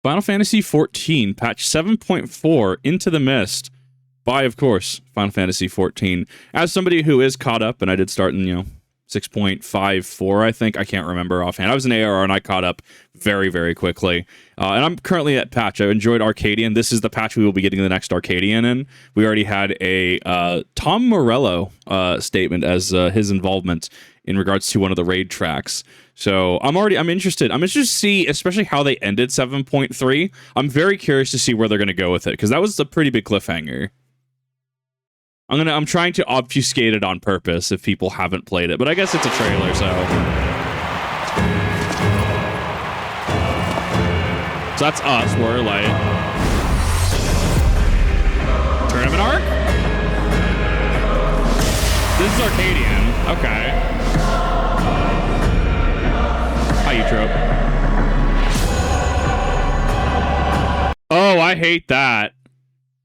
Final Fantasy XIV, patch 7.4, Into the Mist, by, of course, Final Fantasy XIV. As somebody who is caught up, and I did start in, 6.54, I think. I can't remember offhand. I was an ARR, and I caught up very, very quickly. And I'm currently at patch. I enjoyed Arcadion. This is the patch we will be getting the next Arcadion in. We already had a Tom Morello statement as his involvement in regards to one of the raid tracks. So I'm interested. I'm interested to see, especially how they ended 7.3. I'm very curious to see where they're going to go with it, because that was a pretty big cliffhanger. I'm trying to obfuscate it on purpose if people haven't played it, but I guess it's a trailer, so that's us. We're like tournament arc. This is Arcadion. Okay. Hi, Utrope. Oh, I hate that.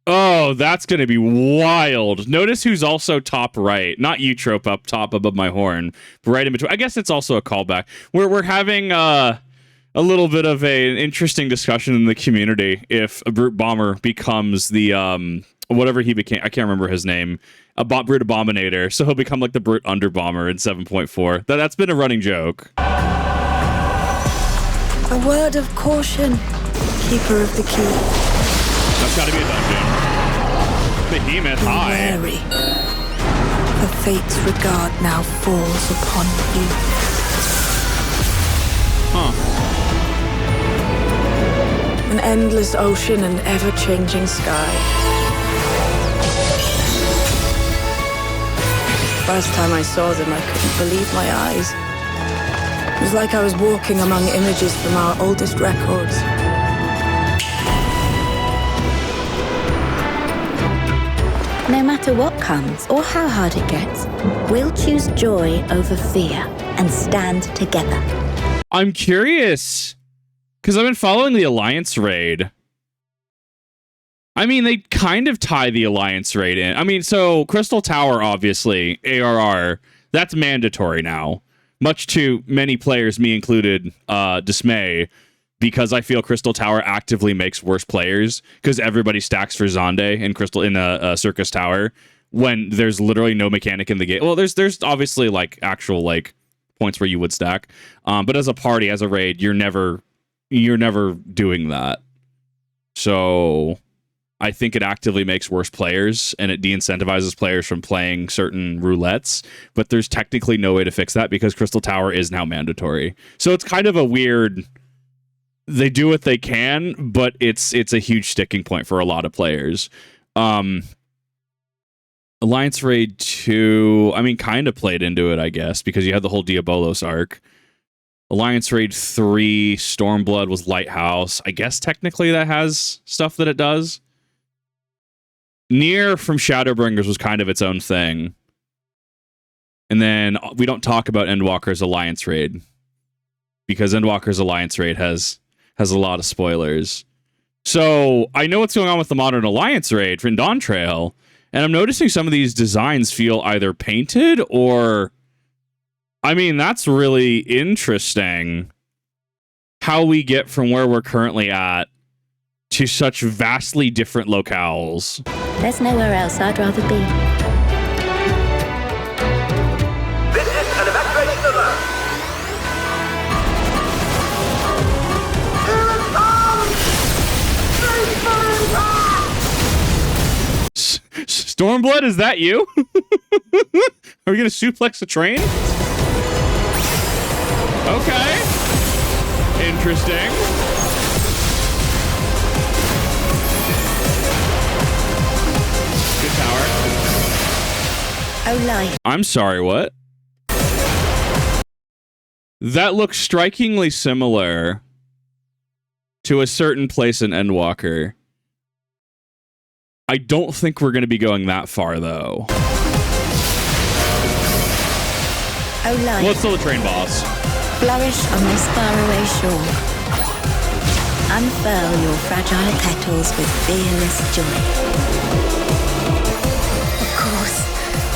Oh, that's going to be wild. Notice who's also top right. Not Utrope up top above my horn, but right in between. I guess it's also a callback. We're having a little bit of an interesting discussion in the community if a Brute Bomber becomes the, whatever he became. I can't remember his name. A Brute Abominator. So he'll become like the Brute Under Bomber in 7.4. That's been a running joke. A word of caution, Keeper of the Key. That's gotta be a dungeon. Behemoth high. Wary. The fate's regard now falls upon you. Huh. An endless ocean and ever-changing sky. First time I saw them, I couldn't believe my eyes. It was like I was walking among images from our oldest records. No matter what comes or how hard it gets, we'll choose joy over fear and stand together. I'm curious, because I've been following the Alliance Raid. I mean, they kind of tie the Alliance Raid in. I mean, so Crystal Tower, obviously, ARR, that's mandatory now. Much to many players, me included, dismay, because I feel Crystal Tower actively makes worse players, because everybody stacks for Zonde in Circus Tower when there's literally no mechanic in the game. Well, there's obviously like actual like points where you would stack, but as a party, as a raid, you're never doing that. So I think it actively makes worse players, and it de-incentivizes players from playing certain roulettes, but there's technically no way to fix that because Crystal Tower is now mandatory. So it's kind of a weird... They do what they can, but it's a huge sticking point for a lot of players. Alliance Raid 2, I mean, kind of played into it, I guess, because you had the whole Diabolos arc. Alliance Raid 3, Stormblood was Lighthouse. I guess technically that has stuff that it does. Nier from Shadowbringers was kind of its own thing. And then we don't talk about Endwalker's Alliance Raid, because Endwalker's Alliance Raid has a lot of spoilers. So I know what's going on with the modern Alliance Raid from Dawntrail, and I'm noticing some of these designs feel either painted or... I mean, that's really interesting how we get from where we're currently at to such vastly different locales. There's nowhere else I'd rather be. This is an evacuation alert. Here it comes! Stormblood, is that you? Are we gonna suplex a train? Okay. Interesting. Good tower. Oh, life. I'm sorry, what? That looks strikingly similar to a certain place in Endwalker. I don't think we're going to be going that far, though. Oh, life. Well, it's still the train boss. Flourish on this faraway shore. Unfurl your fragile petals with fearless joy. Of course,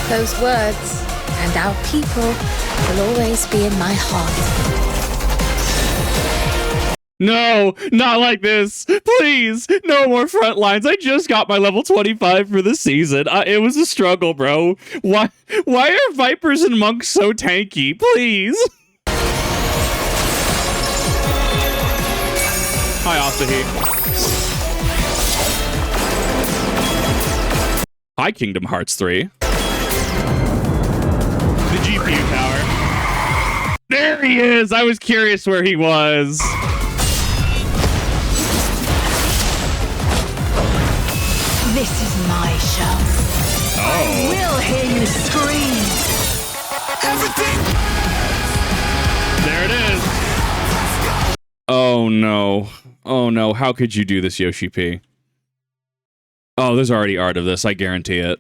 those words and our people will always be in my heart. No, not like this. Please, no more front lines. I just got my level 25 for the season. It was a struggle, bro. Why are Vipers and Monks so tanky? Please. Hi, Asahi. Hi, Kingdom Hearts 3. The GPU tower. There he is. I was curious where he was. This is my show. Oh. I will hear you scream. Everything. There it is. Oh no. Oh no. How could you do this, Yoshi P? Oh, there's already art of this. I guarantee it.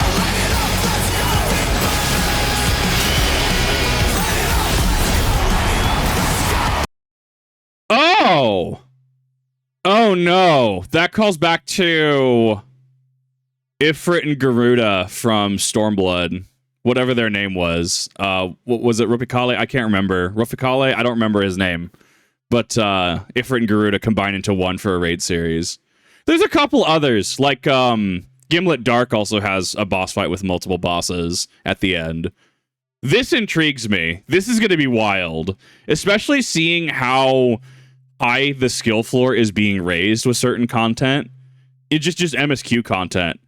Oh. Oh no. That calls back to Ifrit and Garuda from Stormblood. Whatever their name was. What was it? Rupikale? I can't remember. Rupikale? I don't remember his name. But Ifrit and Garuda combine into one for a raid series. There's a couple others, like Gimlet Dark also has a boss fight with multiple bosses at the end. This intrigues me. This is going to be wild, especially seeing how high the skill floor is being raised with certain content. It's just MSQ content.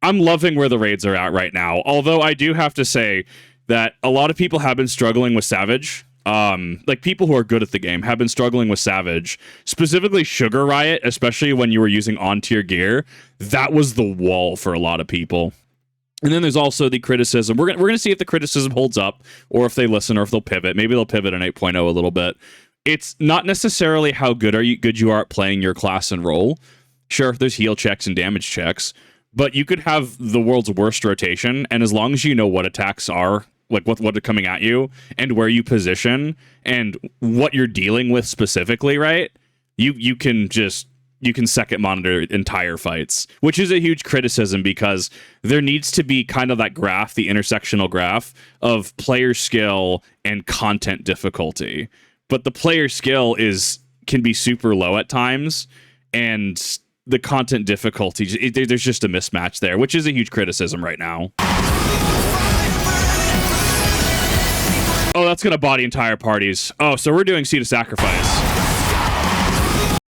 I'm loving where the raids are at right now, although I do have to say that a lot of people have been struggling with Savage. Like people who are good at the game have been struggling with Savage, specifically Sugar Riot, especially when you were using on-tier gear. That was the wall for a lot of people. And then there's also the criticism. We're gonna see if the criticism holds up, or if they listen, or if they'll pivot. Maybe they'll pivot in 8.0 a little bit. It's not necessarily how good you are at playing your class and role. Sure, there's heal checks and damage checks, but you could have the world's worst rotation, and as long as you know what attacks are, like what are coming at you and where you position and what you're dealing with specifically, right? You can second monitor entire fights, which is a huge criticism because there needs to be kind of that graph, the intersectional graph of player skill and content difficulty. But the player skill can be super low at times, and the content difficulty, there's just a mismatch there, which is a huge criticism right now. Oh, that's going to body entire parties. Oh, so we're doing Seed of Sacrifice.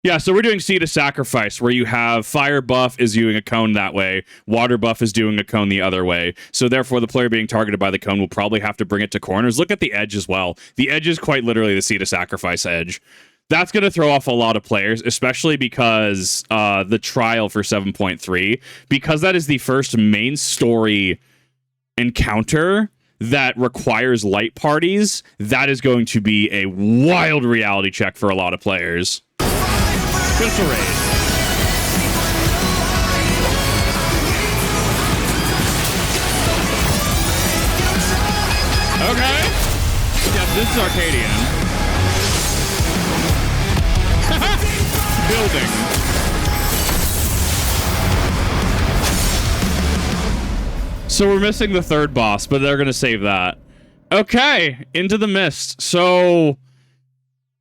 Yeah, so we're doing Seed of Sacrifice, where you have fire buff is doing a cone that way, water buff is doing a cone the other way. So therefore, the player being targeted by the cone will probably have to bring it to corners. Look at the edge as well. The edge is quite literally the Seed of Sacrifice edge. That's going to throw off a lot of players, especially because the trial for 7.3, because that is the first main story encounter that requires light parties, that is going to be a wild reality check for a lot of players. Crystal Raid. Okay. Yes, this is Arcadion. Building. So we're missing the third boss, but they're going to save that. Okay, Into the Mist. So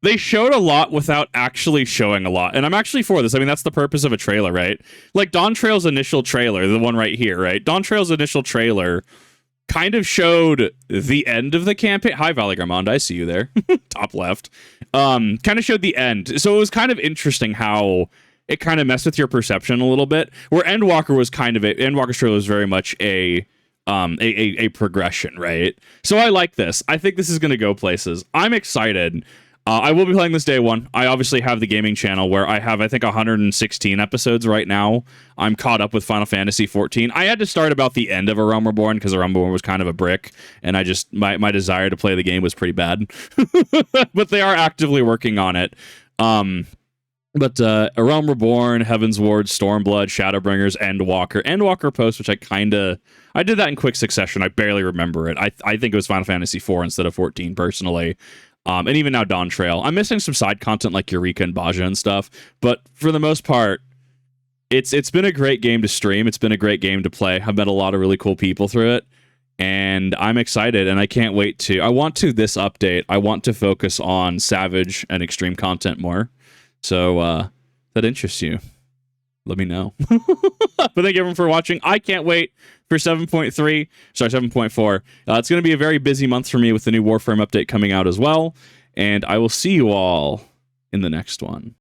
they showed a lot without actually showing a lot. And I'm actually for this. I mean, that's the purpose of a trailer, right? Like Dawntrail's initial trailer, the one right here, right? Dawntrail's initial trailer kind of showed the end of the campaign. Hi, Valley Garmond. I see you there. Top left. Kind of showed the end. So it was kind of interesting how it kind of messed with your perception a little bit. Where Endwalker was kind of Endwalker's trailer was very much a progression, right? So I like this. I think this is going to go places. I'm excited. I will be playing this day one. I obviously have the gaming channel where I have, I think, 116 episodes right now. I'm caught up with Final Fantasy XIV. I had to start about the end of A Realm Reborn because A Realm Reborn was kind of a brick, and I just my desire to play the game was pretty bad. But they are actively working on it. But A Realm Reborn, Heaven's Ward, Stormblood, Shadowbringers, Endwalker. Endwalker post, which I did that in quick succession. I barely remember it. I think it was Final Fantasy IV instead of 14 personally. And even now Dawntrail. I'm missing some side content like Eureka and Baja and stuff. But for the most part, it's been a great game to stream. It's been a great game to play. I've met a lot of really cool people through it. And I'm excited, and I can't wait to... I want to focus on Savage and extreme content more. So that interests you, let me know. But thank you everyone for watching. I can't wait for 7.4. It's going to be a very busy month for me with the new Warframe update coming out as well. And I will see you all in the next one.